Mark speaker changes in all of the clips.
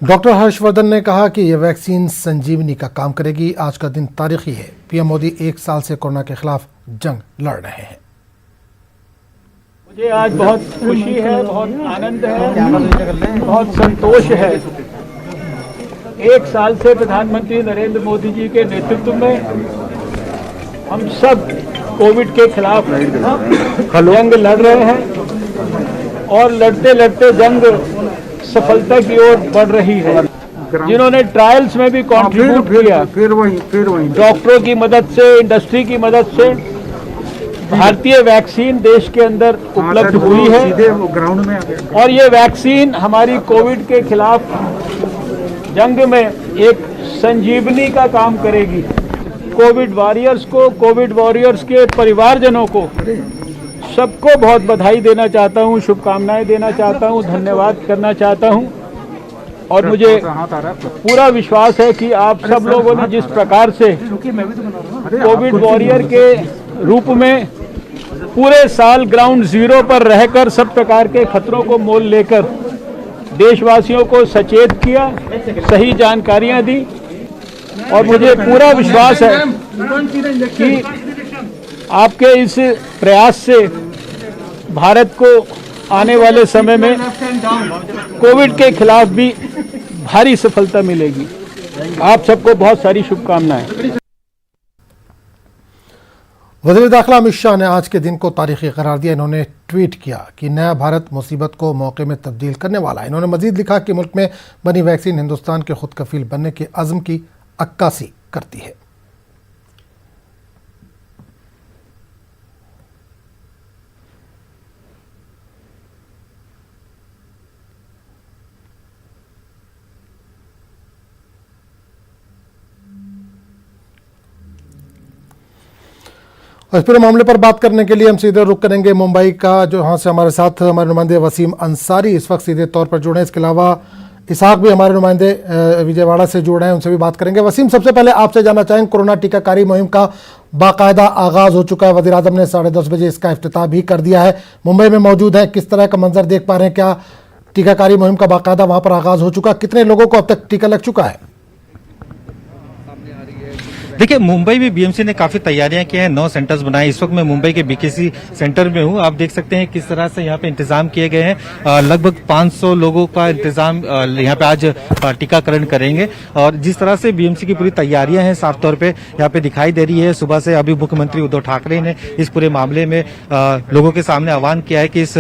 Speaker 1: Doctor Harshvardhan ने कहा कि यह वैक्सीन संजीवनी का काम करेगी। आज का दिन तारीखी है। पीएम मोदी 1 साल से कोरोना के खिलाफ जंग लड़ रहे हैं।
Speaker 2: मुझे आज बहुत खुशी है, बहुत आनंद है, बहुत संतोष है। 1 साल से प्रधानमंत्री नरेंद्र मोदी जी के नेतृत्व में हम सब कोविड के खिलाफ जंग लड़ रहे हैं और लड़ते लड़ते जंग सफलता की ओर बढ़ रही है। जिन्होंने ट्रायल्स में भी कंट्रीब्यूट किया, फिर वही डॉक्टरों की मदद से, इंडस्ट्री की मदद से भारतीय वैक्सीन देश के अंदर उपलब्ध हुई है ग्राउंड में और ये वैक्सीन हमारी कोविड के खिलाफ जंग में एक संजीवनी का काम करेगी। कोविड वॉरियर्स को, कोविड वॉरियर्स के परिवारजनों को सबको बहुत बधाई देना चाहता हूं, शुभकामनाएं देना चाहता हूं, धन्यवाद करना चाहता हूं और मुझे पूरा विश्वास है कि आप सब लोगों ने जिस प्रकार से कोविड वॉरियर के रूप में पूरे साल ग्राउंड जीरो पर रहकर सब प्रकार के खतरों को मोल लेकर देशवासियों को सचेत किया, सही जानकारियां दी और मुझे पूरा विश्वास है कि आपके इस प्रयास से भारत को आने वाले समय में कोविड के खिलाफ भी भारी सफलता मिलेगी। आप सबको बहुत सारी शुभकामनाएं।
Speaker 1: वज़ीर दाखिला अमित शाह ने आज के दिन को तारीखी करार दिया। इन्होंने ट्वीट किया कि नया भारत मुसीबत को मौके में तब्दील करने वाला है। इन्होंने मजीद लिखा कि मुल्क में बनी वैक्सीन हिंदुस्तान के खुद कफील बनने के अज़्म की अक्कासी करती है। इस पूरे मामले पर बात करने के लिए हम सीधे रुख करेंगे मुंबई का, जो यहाँ से हमारे साथ हमारे नुमाइंदे वसीम अंसारी इस वक्त सीधे तौर पर जुड़े हैं। इसके अलावा इसहाक भी हमारे नुमाइंदे विजयवाड़ा से जुड़े हैं, उनसे भी बात करेंगे। वसीम, सबसे पहले आपसे जानना चाहेंगे, कोरोना टीकाकारी मुहिम का बाकायदा आगाज हो चुका है। वज़ीर आज़म ने 10:30 बजे इसका इफ्तिताह भी कर दिया है। मुंबई में मौजूद है, किस तरह का मंजर देख पा रहे हैं? क्या टीकाकारी मुहिम का बाकायदा वहाँ पर आगाज हो चुका? कितने लोगों को अब तक टीका लग चुका है?
Speaker 3: देखिए, मुंबई में बीएमसी ने काफी तैयारियां की हैं, 9 सेंटर्स बनाए। इस वक्त मैं मुंबई के बीकेसी सेंटर में हूं। आप देख सकते हैं किस तरह से यहाँ पे इंतजाम किए गए हैं। लगभग 500 लोगों का इंतजाम यहाँ पे आज टीकाकरण करेंगे और जिस तरह से बीएमसी की पूरी तैयारियां हैं साफ तौर पे यहाँ पे दिखाई दे रही है। सुबह से अभी मुख्यमंत्री उद्धव ठाकरे ने इस पूरे मामले में लोगों के सामने आह्वान किया है कि इस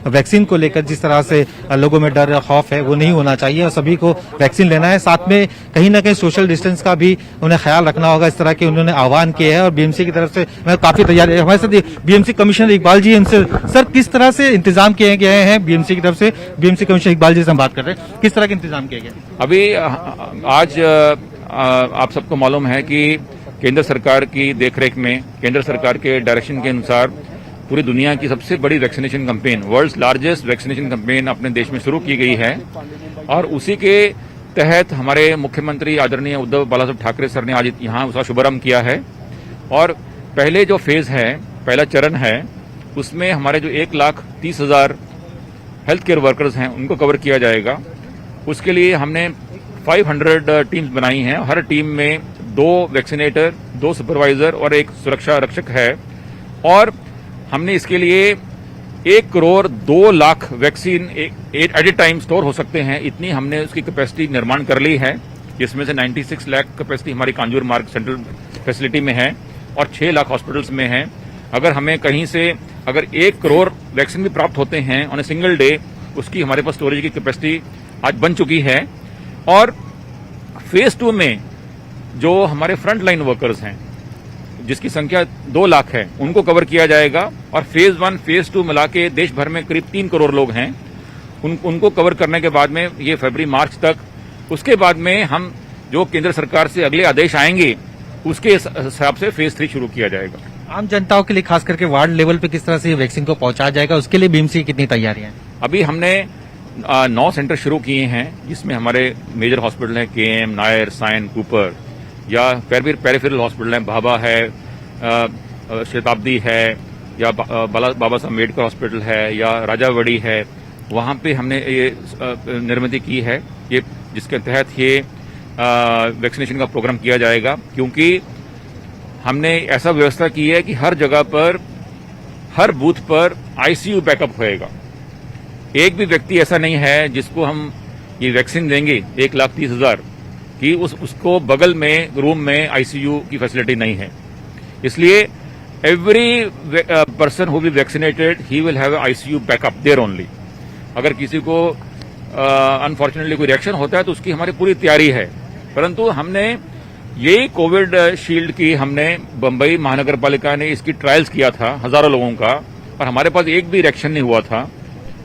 Speaker 3: वैक्सीन को लेकर जिस तरह से लोगों में डर खौफ है वो नहीं होना चाहिए और सभी को वैक्सीन लेना है। साथ में कहीं ना कहीं सोशल डिस्टेंस का भी उन्हें ख्याल रखना होगा, इस तरह के उन्होंने आह्वान किया है। और बीएमसी की तरफ से मैं काफी तैयारी, हमारे साथ बीएमसी कमिश्नर इकबाल जी, इनसे सर किस तरह से इंतजाम किए गए हैं बीएमसी की तरफ से? बीएमसी कमिश्नर इकबाल जी से हम बात कर रहे हैं, किस तरह के इंतजाम किए गए?
Speaker 4: अभी आज आप सबको मालूम है कि केंद्र सरकार की देखरेख में, केंद्र सरकार के डायरेक्शन के अनुसार पूरी दुनिया की सबसे बड़ी vaccination campaign, world's largest vaccination campaign अपने देश में शुरू की गई है और उसी के तहत हमारे मुख्यमंत्री आदरणीय उद्धव बालासाहेब ठाकरे सर ने आज यहाँ उसका शुभारंभ किया है। और पहले जो फेज है, पहला चरण है, उसमें हमारे जो 1,30,000 हेल्थ केयर वर्कर्स हैं उनको कवर किया जाएगा। उसके लिए हमने 500 टीम्स बनाई हैं। हर टीम में 2 वैक्सीनेटर, 2 सुपरवाइजर और 1 सुरक्षा रक्षक है और हमने इसके लिए 1,02,00,000 वैक्सीन एट ए टाइम स्टोर हो सकते हैं, इतनी हमने उसकी कैपेसिटी निर्माण कर ली है। जिसमें से 96 लाख कैपेसिटी हमारी कांजूर मार्ग सेंट्रल फैसिलिटी में है और 6 लाख हॉस्पिटल्स में है। अगर हमें कहीं से अगर 1 करोड़ वैक्सीन भी प्राप्त होते हैं ऑन ए सिंगल डे, उसकी हमारे पास स्टोरेज की कैपेसिटी आज बन चुकी है। और फेज 2 में जो हमारे फ्रंट लाइन वर्कर्स हैं जिसकी संख्या 2 लाख है, उनको कवर किया जाएगा और फेज 1 फेज 2 मिला के देश भर में करीब 3 करोड़ लोग हैं, उनको कवर करने के बाद में ये फरवरी मार्च तक, उसके बाद में हम जो केंद्र सरकार से अगले आदेश आएंगे उसके हिसाब से फेज 3 शुरू किया जाएगा।
Speaker 3: आम जनताओं के लिए खास करके वार्ड लेवल पे किस तरह से वैक्सीन को पहुंचाया जाएगा, उसके लिए बीएमसी की कितनी तैयारियां हैं?
Speaker 4: अभी हमने 9 सेंटर शुरू किए हैं जिसमें हमारे मेजर हॉस्पिटल हैं, केएम, नायर, साइन, कूपर, या पेरिफेरल हॉस्पिटल है, भाभा है, शताब्दी है, या बाबा साहब अम्बेडकर हॉस्पिटल है, या राजावड़ी है। वहां पे हमने ये निर्मित की है ये जिसके तहत ये वैक्सीनेशन का प्रोग्राम किया जाएगा, क्योंकि हमने ऐसा व्यवस्था की है कि हर जगह पर, हर बूथ पर आईसीयू बैकअप होएगा। एक भी व्यक्ति ऐसा नहीं है जिसको हम ये वैक्सीन देंगे 1,30,000 कि उसको बगल में रूम में आईसीयू की फैसिलिटी नहीं है। इसलिए every person who be vaccinated he will have ICU backup there only. अगर किसी को अनफॉर्चुनेटली कोई रिएक्शन होता है तो उसकी हमारी पूरी तैयारी है। परंतु हमने यही कोविड शील्ड की हमने बंबई महानगर पालिका ने इसकी ट्रायल्स किया था हजारों लोगों का, और हमारे पास एक भी रिएक्शन नहीं हुआ था।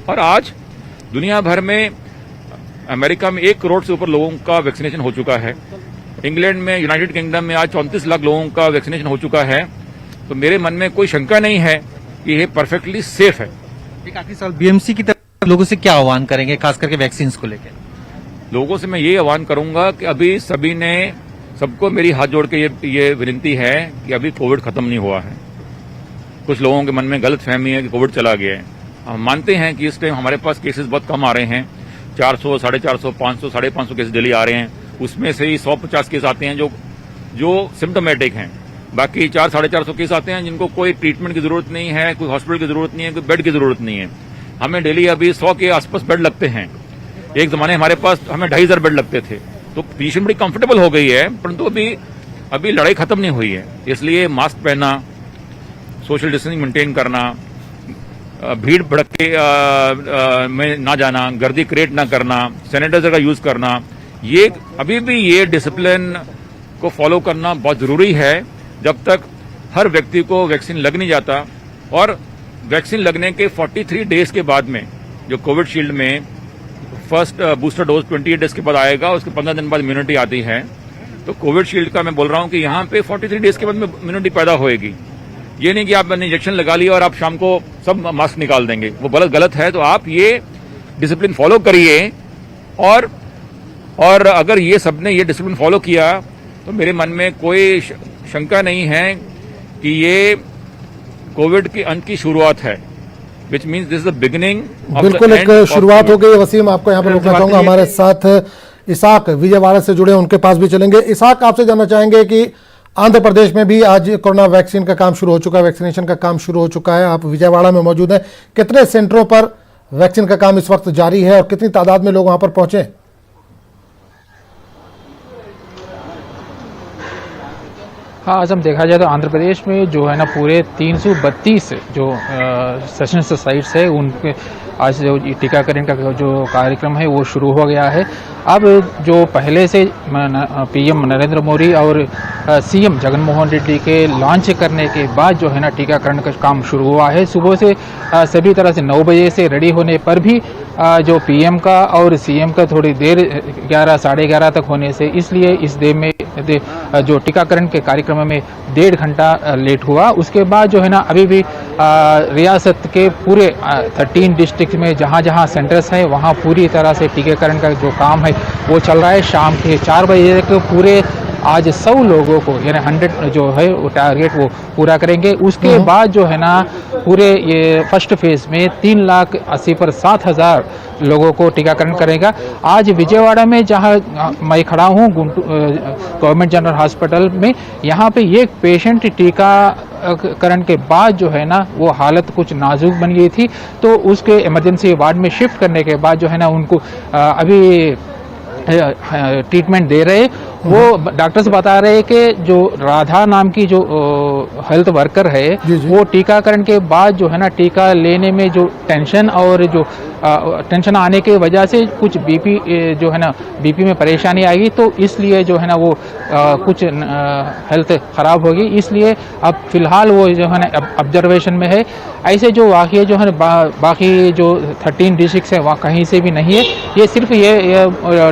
Speaker 4: और आज दुनिया भर में, अमेरिका में 1 करोड़ से ऊपर लोगों का वैक्सीनेशन हो चुका है। इंग्लैंड में, यूनाइटेड किंगडम में आज 34 लाख लोगों का वैक्सीनेशन हो चुका है। तो मेरे मन में कोई शंका नहीं है कि ये परफेक्टली सेफ है।
Speaker 3: एक आखिरी सवाल, बीएमसी की तरफ लोगों से क्या आह्वान करेंगे, खास करके वैक्सीन को लेकर?
Speaker 4: लोगों से मैं ये आह्वान करूंगा कि अभी सबको मेरी हाथ जोड़ के ये विनती है कि अभी कोविड खत्म नहीं हुआ है। कुछ लोगों के मन में गलत फहमी है कि कोविड चला गया है। हम मानते हैं कि इस टाइम हमारे पास केसेस बहुत कम आ रहे हैं, 400, 450, 500, 550 केस डेली आ रहे हैं। उसमें से ही 150 केस आते हैं जो सिम्टोमेटिक हैं। बाकी 400-450 केस आते हैं जिनको कोई ट्रीटमेंट की जरूरत नहीं है, कोई हॉस्पिटल की जरूरत नहीं है, कोई बेड की जरूरत नहीं है। हमें डेली अभी 100 के आसपास बेड लगते हैं। एक जमाने हमारे पास हमें 2,500 बेड लगते थे। तो पोजीशन बड़ी कंफर्टेबल हो गई है, परंतु अभी लड़ाई खत्म नहीं हुई है। इसलिए मास्क पहनना, सोशल डिस्टेंसिंग मेंटेन करना, भीड़ भड़के में ना जाना, गर्दी क्रिएट ना करना, सैनिटाइजर का यूज करना, ये अभी भी ये डिसिप्लिन को फॉलो करना बहुत जरूरी है जब तक हर व्यक्ति को वैक्सीन लग नहीं जाता। और वैक्सीन लगने के 43 डेज के बाद में जो कोविड शील्ड में फर्स्ट बूस्टर डोज 28 डेज के बाद आएगा, उसके 15 दिन बाद इम्यूनिटी आती है। तो कोविड शील्ड का मैं बोल रहा हूं कि यहां पे 43 डेज के बाद में इम्यूनिटी पैदा होएगी। ये नहीं कि आपने इंजेक्शन लगा लिया और आप शाम को सब मास्क निकाल देंगे, वो गलत है। तो आप ये डिसिप्लिन फॉलो करिए, और अगर ये सबने ये डिसिप्लिन फॉलो किया तो मेरे मन में कोई शंका नहीं है कि ये कोविड के अंत की शुरुआत है, which means this is the beginning.
Speaker 1: बिल्कुल एक शुरुआत हो गई। वसीम, आपको यहाँ पर रोकना चाहूंगा। हमारे साथ इसाक विजयवाड़ा से जुड़े, उनके पास भी चलेंगे। इसाक, आपसे जानना चाहेंगे कि आंध्र प्रदेश में भी आज कोरोना वैक्सीन का काम शुरू हो चुका है, वैक्सीनेशन का काम शुरू हो चुका है। आप विजयवाड़ा में मौजूद हैं। कितने सेंटरों पर वैक्सीन का काम इस वक्त जारी है और कितनी तादाद में लोग वहां पर पहुंचे?
Speaker 5: हाँ, आज हम देखा जाए तो आंध्र प्रदेश में जो है ना पूरे 332 जो सेशन साइट्स है उनके आज जो टीकाकरण का जो कार्यक्रम है वो शुरू हो गया है। अब जो पहले से पीएम नरेंद्र मोदी और सीएम जगनमोहन रेड्डी के लॉन्च करने के बाद जो है ना टीकाकरण का काम शुरू हुआ है। सुबह से सभी तरह से 9 बजे से रेडी होने पर भी जो पीएम का और सीएम का थोड़ी देर 11 साढ़े 11 तक होने से, इसलिए इस देर में जो टीकाकरण के कार्यक्रम में 1.5 घंटा लेट हुआ। उसके बाद जो है ना अभी भी रियासत के पूरे 13 डिस्ट्रिक्ट में जहां जहां सेंटर्स हैं वहां पूरी तरह से टीकाकरण का जो काम है वो चल रहा है। शाम के 4 बजे तक पूरे आज 100 लोगों को यानी 100 जो है वो टारगेट वो पूरा करेंगे। उसके बाद जो है ना पूरे ये फर्स्ट फेज में 3,80,000 लोगों को टीकाकरण करेगा। आज विजयवाड़ा में जहां मैं खड़ा हूं गवर्नमेंट जनरल हॉस्पिटल में, यहाँ पे एक पेशेंट टीकाकरण के बाद जो है ना वो हालत कुछ नाजुक बन गई थी, तो उसके इमरजेंसी वार्ड में शिफ्ट करने के बाद जो है ना उनको अभी ट्रीटमेंट दे रहे। वो डॉक्टर्स बता रहे हैं कि जो राधा नाम की जो हेल्थ वर्कर है वो टीकाकरण के बाद जो है ना टीका लेने में जो टेंशन और जो टेंशन आने के वजह से कुछ बीपी जो है ना बीपी में परेशानी आएगी, तो इसलिए जो है ना वो कुछ हेल्थ खराब होगी, इसलिए अब फिलहाल वो जो है ना ऑब्जर्वेशन में है। ऐसे जो वाक़ये जो है बाकी जो 13 डिस्ट्रिक्ट है वहाँ कहीं से भी नहीं है। ये सिर्फ ये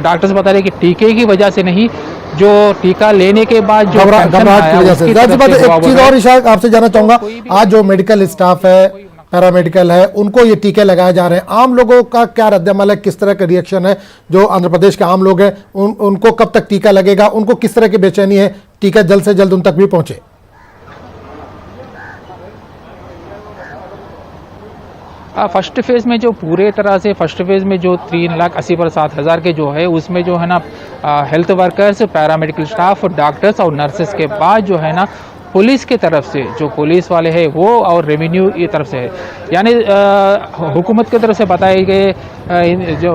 Speaker 5: डॉक्टर्स बता रहे हैं कि टीके की वजह से नहीं, जो टीका लेने के बाद जो
Speaker 1: घबराहट की वजह से। एक चीज और इशाक आपसे जानना चाहूंगा, आज जो मेडिकल स्टाफ है, पैरामेडिकल है, उनको ये टीके लगाए जा रहे हैं, आम लोगों का क्या रद्द-ए-अमल है, किस तरह का रिएक्शन है? जो आंध्र प्रदेश के आम लोग हैं उनको कब तक टीका लगेगा, उनको किस तरह की बेचैनी है टीका जल्द से जल्द उन तक भी पहुंचे?
Speaker 5: फर्स्ट फेज़ में जो पूरे तरह से फर्स्ट फेज़ में जो 3,80,07,000 के जो है उसमें जो है ना health workers, paramedical staff, doctors और नर्सेस के बाद जो है ना पुलिस की तरफ से जो पुलिस वाले हैं वो और रेवेन्यू की तरफ से है, यानी हुकूमत की तरफ से बताए गए जो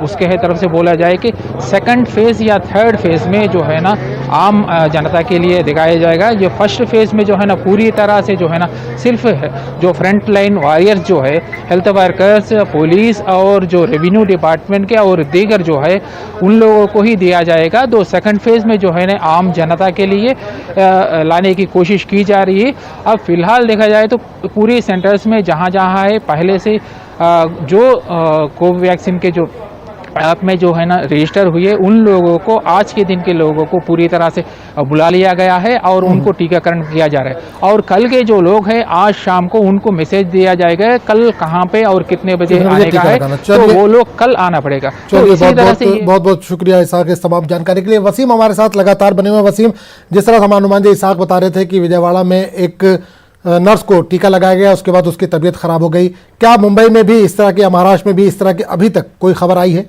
Speaker 5: उसके है तरफ से बोला जाए कि सेकंड फेज़ या थर्ड फेज़ में जो है ना आम जनता के लिए दिखाया जाएगा। ये फर्स्ट फेज़ में जो है ना पूरी तरह से जो है ना सिर्फ जो फ्रंट लाइन वॉरियर्स जो है हेल्थ वर्कर्स, पुलिस और जो रेवेन्यू डिपार्टमेंट के और दीगर जो है उन लोगों को ही दिया जाएगा। तो सेकंड फेज़ में जो है ना आम जनता के लिए लाने की कोशिश की जा रही है। अब फिलहाल देखा जाए तो पूरी सेंटर्स में जहाँ जहाँ है पहले से जो कोवैक्सीन के जो ऐप में जो है ना रजिस्टर हुए उन लोगों को आज के दिन के लोगों को पूरी तरह से बुला लिया गया है और उनको टीकाकरण किया जा रहा है। और कल के जो लोग हैं आज शाम को उनको मैसेज दिया जाएगा कल कहाँ पे और कितने बजे आने का है, तो वो लोग कल आना पड़ेगा। तो इसी तरह से
Speaker 1: बहुत बहुत शुक्रिया इसाक इस तमाम जानकारी के लिए। वसीम हमारे साथ लगातार बने हुए। वसीम, जिस तरह हमारे नुमाइंदे इसाक बता रहे थे कि विजयवाड़ा में एक नर्स को टीका लगाया गया, उसके बाद उसकी तबीयत खराब हो गई, क्या मुंबई में भी इस तरह की या महाराष्ट्र में भी इस तरह की अभी तक कोई खबर आई है?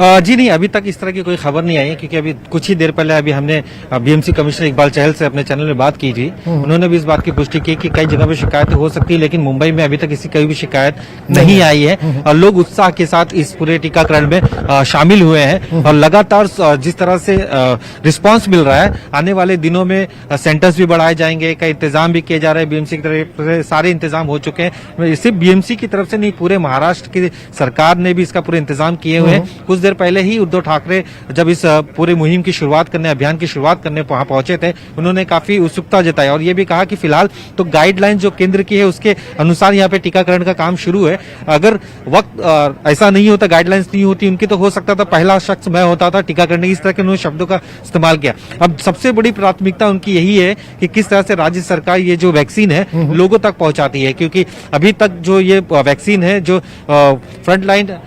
Speaker 3: जी नहीं, अभी तक इस तरह की कोई खबर नहीं आई है, क्योंकि अभी कुछ ही देर पहले अभी हमने बीएमसी कमिश्नर इकबाल चहल से अपने चैनल में बात की थी। उन्होंने भी इस बात की पुष्टि की कि कई जगह पे शिकायत हो सकती है, लेकिन मुंबई में अभी तक इसी कोई भी शिकायत नहीं आई है और लोग उत्साह के साथ इस पूरे टीकाकरण में शामिल हुए हैं और लगातार जिस तरह से रिस्पॉन्स मिल रहा है, आने वाले दिनों में सेंटर्स भी बढ़ाए जाएंगे, कई इंतजाम भी किए जा रहे हैं। बीएमसी की तरफ से सारे इंतजाम हो चुके हैं, सिर्फ बीएमसी की तरफ से नहीं, पूरे महाराष्ट्र की सरकार ने भी इसका पूरे इंतजाम किए हुए हैं। कुछ देर पहले ही उद्धव ठाकरे जब इस पूरे मुहिम की शुरुआत करने, अभियान की शुरुआत करने वहां पहुंचे थे, उन्होंने काफी उत्सुकता जताई और ये भी कहा कि फिलहाल तो गाइडलाइन जो केंद्र की है उसके अनुसार यहाँ पे टीकाकरण का काम शुरू है। अगर वक्त ऐसा नहीं होता, गाइडलाइंस नहीं होती उनकी, तो हो सकता था पहला शख्स मैं होता था टीकाकरण की, इस तरह के उन्होंने शब्दों का इस्तेमाल किया। अब सबसे बड़ी प्राथमिकता उनकी यही है कि किस तरह से राज्य सरकार ये जो वैक्सीन है लोगों तक पहुंचाती है, क्योंकि अभी तक जो ये वैक्सीन है जो फ्रंट लाइन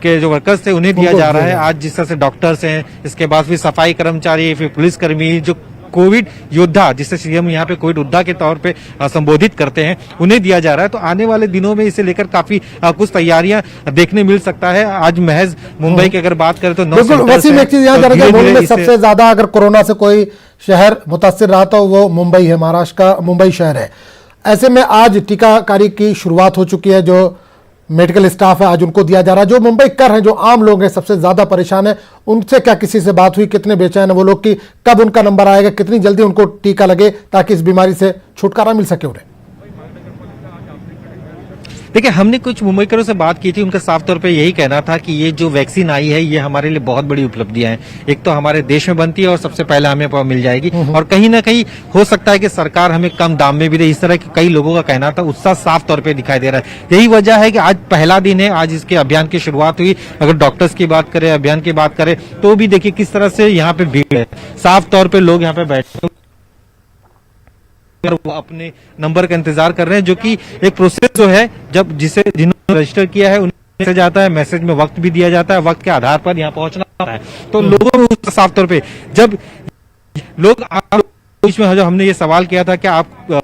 Speaker 3: के जो वर्कर्स थे उन्हें दिया जा रहा है। आज जिस तरह से डॉक्टर्स हैं, इसके बाद फिर सफाई कर्मचारी, फिर पुलिसकर्मी, जो कोविड योद्धा जिसे सीएम यहाँ पे कोविड योद्धा के तौर पे संबोधित करते हैं, उन्हें दिया जा रहा है। तो आने वाले दिनों में इसे लेकर काफी कुछ तैयारियां देखने मिल सकता है। आज महज मुंबई की अगर बात करें तो 9
Speaker 1: वसीम, एक चीज यहाँ जाना, सबसे ज्यादा अगर कोरोना से कोई शहर मुतासिर रहा तो वो मुंबई है, महाराष्ट्र का मुंबई शहर है। ऐसे में आज टीकाकारी की शुरुआत हो चुकी है, जो मेडिकल स्टाफ है आज उनको दिया जा रहा है। जो मुंबई कर हैं, जो आम लोग हैं, सबसे ज्यादा परेशान है, उनसे क्या किसी से बात हुई? कितने बेचैन है वो लोग कि कब उनका नंबर आएगा, कितनी जल्दी उनको टीका लगे ताकि इस बीमारी से छुटकारा मिल सके उन्हें?
Speaker 3: देखिए, हमने कुछ मुंबईकरों से बात की थी, उनका साफ तौर पे यही कहना था कि ये जो वैक्सीन आई है ये हमारे लिए बहुत बड़ी उपलब्धियां हैं। एक तो हमारे देश में बनती है और सबसे पहले हमें मिल जाएगी, और कहीं ना कहीं हो सकता है कि सरकार हमें कम दाम में भी दे, इस तरह के कई लोगों का कहना था। उत्साह साफ तौर पे दिखाई दे रहा है। यही वजह है कि आज पहला दिन है, आज इसके अभियान की शुरुआत हुई। अगर डॉक्टर्स की बात करें, अभियान की बात करें, तो भी देखिए किस तरह से यहाँ पे भीड़ है। साफ तौर पर लोग यहाँ पे बैठे वो अपने नंबर का इंतजार कर रहे हैं, जो कि एक प्रोसेस जो है, जब जिन्होंने रजिस्टर किया है उन्हें मैसेज आता है, मैसेज में वक्त भी दिया जाता है, वक्त के आधार पर यहाँ पहुंचना होता है। तो लोगों को साफ तौर पे जब लोग बीच में जो हमने ये सवाल किया था कि आप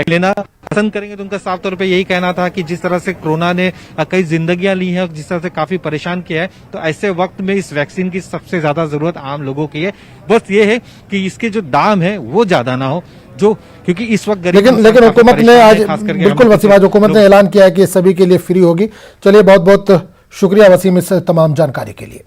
Speaker 3: लेना पसंद करेंगे, तो उनका साफ तौर पे यही कहना था कि जिस तरह से कोरोना ने कई जिंदगियां ली हैं और जिस तरह से काफी परेशान किया है, तो ऐसे वक्त में इस वैक्सीन की सबसे ज्यादा जरूरत आम लोगों की है। बस ये है कि इसके जो दाम है वो ज्यादा ना हो, जो क्योंकि इस वक्त
Speaker 1: लेकिन हुकूमत ने आज बिल्कुल वसीम, आज हुकूमत ने ऐलान किया है कि सभी के लिए फ्री होगी। चलिए, बहुत बहुत शुक्रिया वसीम इस तमाम जानकारी के लिए।